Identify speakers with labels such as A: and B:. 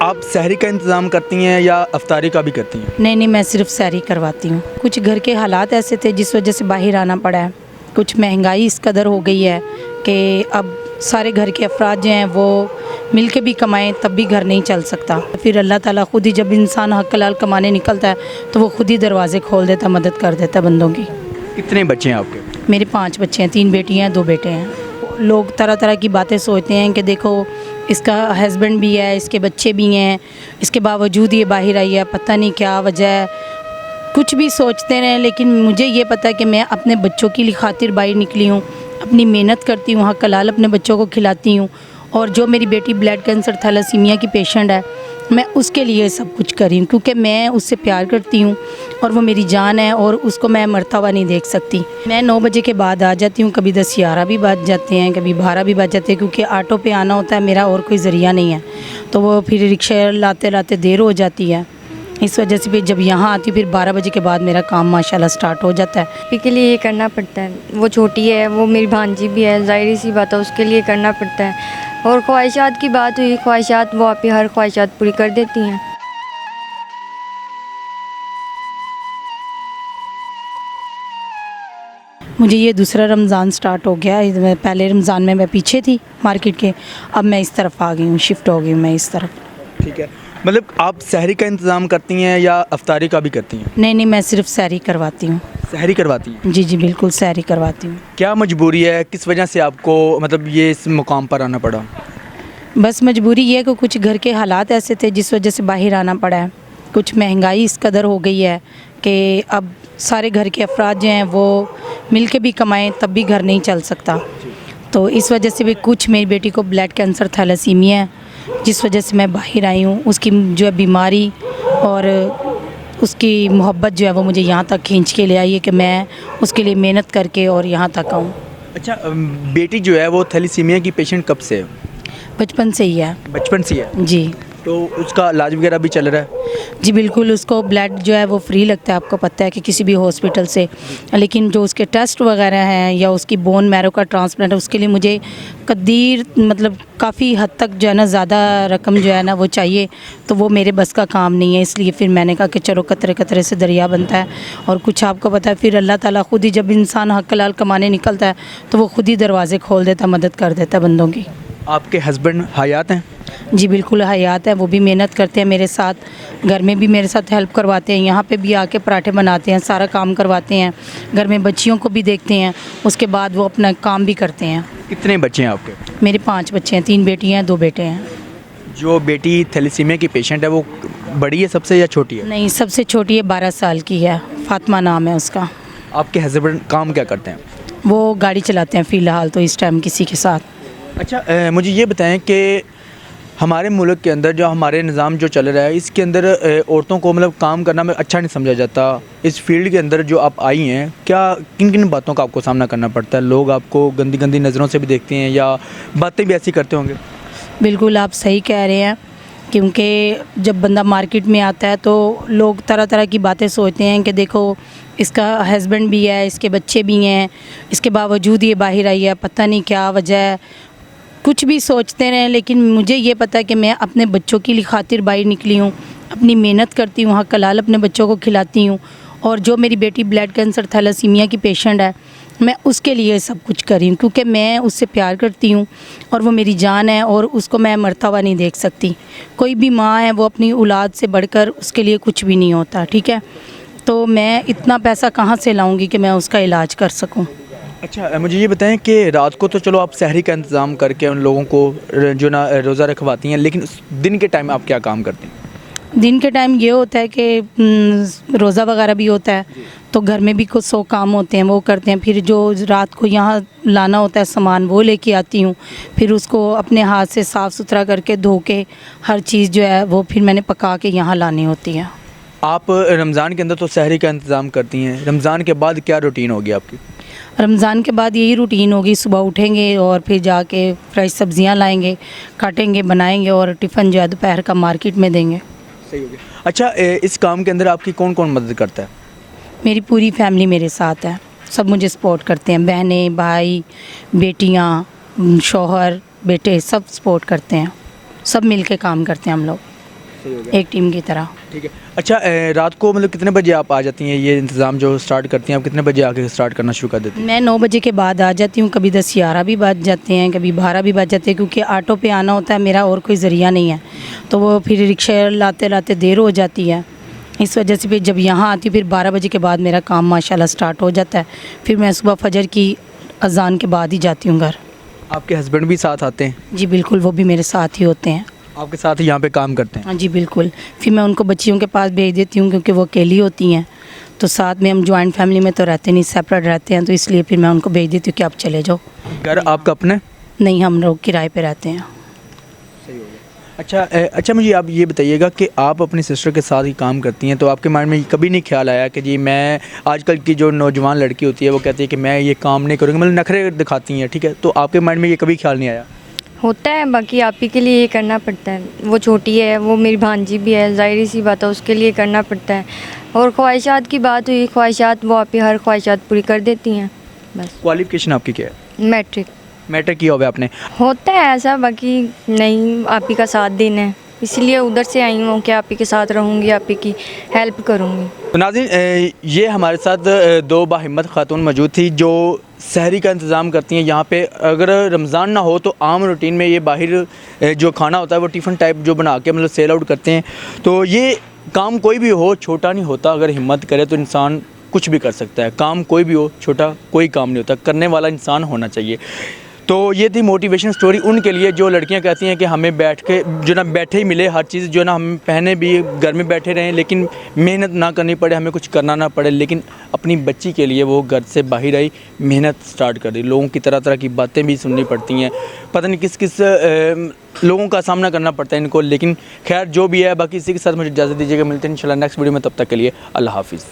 A: आप सहरी का इंतज़ाम करती हैं या अफ्तारी का भी करती हैं?
B: नहीं, मैं सिर्फ सहरी करवाती हूँ। कुछ घर के हालात ऐसे थे जिस वजह से बाहर आना पड़ा है। कुछ महंगाई इस कदर हो गई है कि अब सारे घर के अफराद जो हैं वो मिल के भी कमाएं तब भी घर नहीं चल सकता। फिर अल्लाह ताला खुद ही जब इंसान हक हलाल कमाने निकलता है तो वो खुद ही दरवाज़े खोल देता, मदद कर देता बंदों की।
A: कितने बच्चे हैं आपके?
B: मेरे 5 बच्चे हैं, 3 बेटियाँ हैं, 2 बेटे हैं। लोग तरह तरह की बातें सोचते हैं कि देखो इसका हस्बैंड भी है, इसके बच्चे भी हैं, इसके बावजूद ये बाहर आई है, पता नहीं क्या वजह है। कुछ भी सोचते रहें, लेकिन मुझे ये पता है कि मैं अपने बच्चों की खातिर बाहर निकली हूँ, अपनी मेहनत करती हूँ, हक हलाल अपने बच्चों को खिलाती हूँ। और जो मेरी बेटी ब्लड कैंसर थैलेसीमिया की पेशेंट है, मैं उसके लिए सब कुछ कर रही हूँ क्योंकि मैं उससे प्यार करती हूँ और वो मेरी जान है और उसको मैं मरता हुआ नहीं देख सकती। मैं 9 बजे के बाद आ जाती हूँ, कभी 10-11 भी बज जाते हैं, कभी 12 भी बज जाते हैं क्योंकि ऑटो पे आना होता है, मेरा और कोई ज़रिया नहीं है, तो वो फिर रिक्शा लाते लाते देर हो जाती है। इस वजह से फिर जब यहाँ आती हूँ फिर 12 बजे के बाद मेरा काम माशाल्लाह स्टार्ट हो जाता है।
C: पी के लिए ये करना पड़ता है, वो छोटी है, वो मेरी भांजी भी है, ज़ाहिर सी बात है उसके लिए करना पड़ता है। और ख्वाहिशात की बात हुई, ख्वाहिशात वो आप ही हर ख्वाहिशात पूरी कर देती हैं।
B: मुझे ये दूसरा रमज़ान स्टार्ट हो गया है। पहले रमज़ान में मैं पीछे थी मार्केट के, अब मैं इस तरफ आ गई हूँ, शिफ्ट हो गई हूँ मैं इस तरफ।
A: ठीक है, मतलब आप सहरी का इंतज़ाम करती हैं या अफ्तारी का भी करती हैं?
B: नहीं, मैं सिर्फ सहरी करवाती हूँ।
A: सहरी करवाती हैं?
B: जी बिल्कुल सहरी करवाती हूँ।
A: क्या मजबूरी है, किस वजह से आपको मतलब ये इस मुकाम पर आना पड़ा?
B: बस मजबूरी ये है कि कुछ घर के हालात ऐसे थे जिस वजह से बाहर आना पड़ा है। कुछ महंगाई इस कदर हो गई है कि अब सारे घर के अफराद जो हैं वो मिल के भी कमाएं तब भी घर नहीं चल सकता। तो इस वजह से भी कुछ मेरी बेटी को ब्लड कैंसर थैलेसीमिया है जिस वजह से मैं बाहर आई हूँ। उसकी जो है बीमारी और उसकी मोहब्बत जो है वो मुझे यहाँ तक खींच के ले आई है कि मैं उसके लिए मेहनत करके और यहाँ तक आऊँ।
A: अच्छा, बेटी जो है वो थैलेसीमिया की पेशेंट कब से है?
B: बचपन से ही है।
A: बचपन से ही है?
B: जी।
A: तो उसका इलाज वगैरह भी चल रहा है?
B: जी बिल्कुल, उसको ब्लड जो है वो फ्री लगता है, आपको पता है कि किसी भी हॉस्पिटल से। लेकिन जो उसके टेस्ट वगैरह हैं या उसकी बोन मैरो का ट्रांसप्लांट है उसके लिए मुझे कदीर मतलब काफ़ी हद तक जो है ना ज़्यादा रकम जो है ना वो चाहिए, तो वो मेरे बस का काम नहीं है। इसलिए फिर मैंने कहा कि चलो कतरे कतरे से दरिया बनता है। और कुछ आपको पता है फिर अल्लाह ताला खुद ही जब इंसान हक हलाल कमाने निकलता है तो वो खुद ही दरवाज़े खोल देता, मदद कर देता बंदों की।
A: आपके हस्बैंड हयात हैं?
B: जी बिल्कुल हयात है, वो भी मेहनत करते हैं मेरे साथ, घर में भी मेरे साथ हेल्प करवाते हैं, यहाँ पे भी आके पराठे बनाते हैं, सारा काम करवाते हैं, घर में बच्चियों को भी देखते हैं, उसके बाद वो अपना काम भी करते हैं।
A: कितने बच्चे हैं आपके?
B: मेरे 5 बच्चे हैं, 3 बेटियाँ हैं, 2 बेटे हैं।
A: जो बेटी थैलेसीमिया की पेशेंट है वो बड़ी है सबसे या छोटी है?
B: नहीं, सबसे छोटी है, 12 साल की है, फातिमा नाम है उसका।
A: आपके हस्बैंड काम क्या करते हैं?
B: वो गाड़ी चलाते हैं फ़िलहाल तो इस टाइम किसी के साथ।
A: अच्छा, मुझे ये बताएं कि हमारे मुल्क के अंदर जो हमारे निज़ाम जो चल रहा है इसके अंदर औरतों को मतलब काम करना में अच्छा नहीं समझा जाता। इस फील्ड के अंदर जो आप आई हैं, क्या किन किन बातों का आपको सामना करना पड़ता है? लोग आपको गंदी गंदी नज़रों से भी देखते हैं या बातें भी ऐसी करते होंगे?
B: बिल्कुल आप सही कह रहे हैं, क्योंकि जब बंदा मार्केट में आता है तो लोग तरह तरह की बातें सोचते हैं कि देखो इसका हस्बैंड भी है, इसके बच्चे भी हैं, इसके बावजूद ये बाहर आई है, पता नहीं क्या वजह है। कुछ भी सोचते रहें, लेकिन मुझे ये पता है कि मैं अपने बच्चों की खातिर बाहर निकली हूँ, अपनी मेहनत करती हूँ, हक हलाल अपने बच्चों को खिलाती हूँ। और जो मेरी बेटी ब्लड कैंसर थैलेसीमिया की पेशेंट है, मैं उसके लिए सब कुछ कर रही हूँ क्योंकि मैं उससे प्यार करती हूँ और वो मेरी जान है और उसको मैं मरता हुआ नहीं देख सकती। कोई भी माँ है वो अपनी औलाद से बढ़कर उसके लिए कुछ भी नहीं होता, ठीक है। तो मैं इतना पैसा कहाँ से लाऊंगी कि मैं उसका इलाज कर सकूं।
A: अच्छा, मुझे ये बताएं कि रात को तो चलो आप सहरी का इंतज़ाम करके उन लोगों को जो ना रोज़ा रखवाती हैं, लेकिन दिन के टाइम आप क्या काम करती हैं?
B: दिन के टाइम ये होता है कि रोज़ा वगैरह भी होता है तो घर में भी कुछ 100 काम होते हैं वो करते हैं। फिर जो रात को यहाँ लाना होता है सामान वो लेके आती हूँ, फिर उसको अपने हाथ से साफ़ सुथरा करके धो के हर चीज़ जो है वो फिर मैंने पका के यहाँ लानी होती है।
A: आप रमज़ान के अंदर तो सहरी का इंतज़ाम करती हैं, रमज़ान के बाद क्या रूटीन होगी आपकी?
B: रमज़ान के बाद यही रूटीन होगी, सुबह उठेंगे और फिर जाके फ्रेश सब्जियां लाएंगे, काटेंगे, बनाएंगे और टिफ़िन जो है दोपहर का मार्केट में देंगे।
A: सही हो गया। अच्छा, इस काम के अंदर आपकी कौन कौन मदद करता है?
B: मेरी पूरी फैमिली मेरे साथ है, सब मुझे सपोर्ट करते हैं, बहनें, भाई, बेटियाँ, शौहर, बेटे सब सपोर्ट करते हैं, सब मिल के काम करते हैं हम लोग।
A: सही हो गया।
B: एक टीम की तरह।
A: ठीक है। अच्छा रात को मतलब कितने बजे आप आ जाती हैं, ये इंतज़ाम जो स्टार्ट करती हैं आप कितने बजे आके स्टार्ट करना शुरू कर देती हैं?
B: मैं 9 बजे के बाद आ जाती हूँ, कभी 10-11 भी बज जाते हैं, कभी 12 भी बज जाते हैं, क्योंकि ऑटो पे आना होता है, मेरा और कोई ज़रिया नहीं है, तो वो फिर रिक्शा लाते लाते देर हो जाती है। इस वजह से फिर जब यहाँ आती हूँ फिर 12 बजे के बाद मेरा काम माशाल्लाह स्टार्ट हो जाता है। फिर मैं सुबह फजर की अजान के बाद ही जाती हूँ घर।
A: आपके हस्बैंड भी साथ आते हैं?
B: जी बिल्कुल, वो भी मेरे साथ ही होते हैं।
A: आपके साथ ही यहाँ पे काम करते हैं?
B: हाँ जी बिल्कुल। फिर मैं उनको बच्चियों के पास भेज देती हूँ, क्योंकि वो अकेली होती हैं, तो साथ में हम जॉइंट फैमिली में तो रहते नहीं, सेपरेट रहते हैं, तो इसलिए फिर मैं उनको भेज देती हूँ कि आप चले जाओ।
A: घर आपका अपने?
B: नहीं, हम लोग किराए पे रहते हैं।
A: सही हो गया। अच्छा मुझे आप ये बताइएगा कि आप अपनी सिस्टर के साथ ही काम करती हैं, तो आपके माइंड में कभी नहीं ख्याल आया कि जी मैं, आजकल की जो नौजवान लड़की होती है वो कहती है कि मैं ये काम नहीं करूँगी, मतलब नखरे दिखाती हैं, ठीक है, तो आपके माइंड में ये कभी ख्याल नहीं आया?
C: होता है, बाकी आप ही के लिए ये करना पड़ता है। वो छोटी है, वो मेरी भांजी भी है, ज़ाहिर सी बात है, उसके लिए करना पड़ता है। और ख्वाहिशात की बात हुई, ख्वाहिशात वो आप ही हर ख्वाहिशात पूरी कर देती हैं बस।
A: क्वालिफिकेशन आपकी क्या है?
C: मैट्रिक।
A: मैट्रिक किया हुआ है आपने?
C: होता है ऐसा, बाकी नहीं, आप ही का साथ देना है, इसलिए उधर से आई हूँ कि आप ही के साथ रहूँगी, आप ही की हेल्प करूँगी।
A: तो नाज़रीन ये हमारे साथ दो बाहिम्मत खातून मौजूद थी जो सहरी का इंतज़ाम करती हैं यहाँ पे। अगर रमज़ान ना हो तो आम रूटीन में ये बाहर जो खाना होता है वो टिफ़िन टाइप जो बना के मतलब सेल आउट करते हैं। तो ये काम कोई भी हो छोटा नहीं होता, अगर हिम्मत करे तो इंसान कुछ भी कर सकता है। काम कोई भी हो छोटा कोई काम नहीं होता, करने वाला इंसान होना चाहिए। तो ये थी मोटिवेशन स्टोरी उनके लिए जो लड़कियां कहती हैं कि हमें बैठ के जो ना बैठे ही मिले हर चीज़, जो ना हम पहने भी घर में बैठे रहें लेकिन मेहनत ना करनी पड़े, हमें कुछ करना ना पड़े, लेकिन अपनी बच्ची के लिए वो घर से बाहर आई, मेहनत स्टार्ट कर दी। लोगों की तरह तरह की बातें भी सुननी पड़ती हैं, पता नहीं किस किस लोगों का सामना करना पड़ता है इनको, लेकिन खैर जो भी है। बाकी इसी के साथ मुझे इजाज़त दीजिएगा, मिलते हैं इंशाल्लाह नेक्स्ट वीडियो में, तब तक के लिए अल्लाह हाफिज़।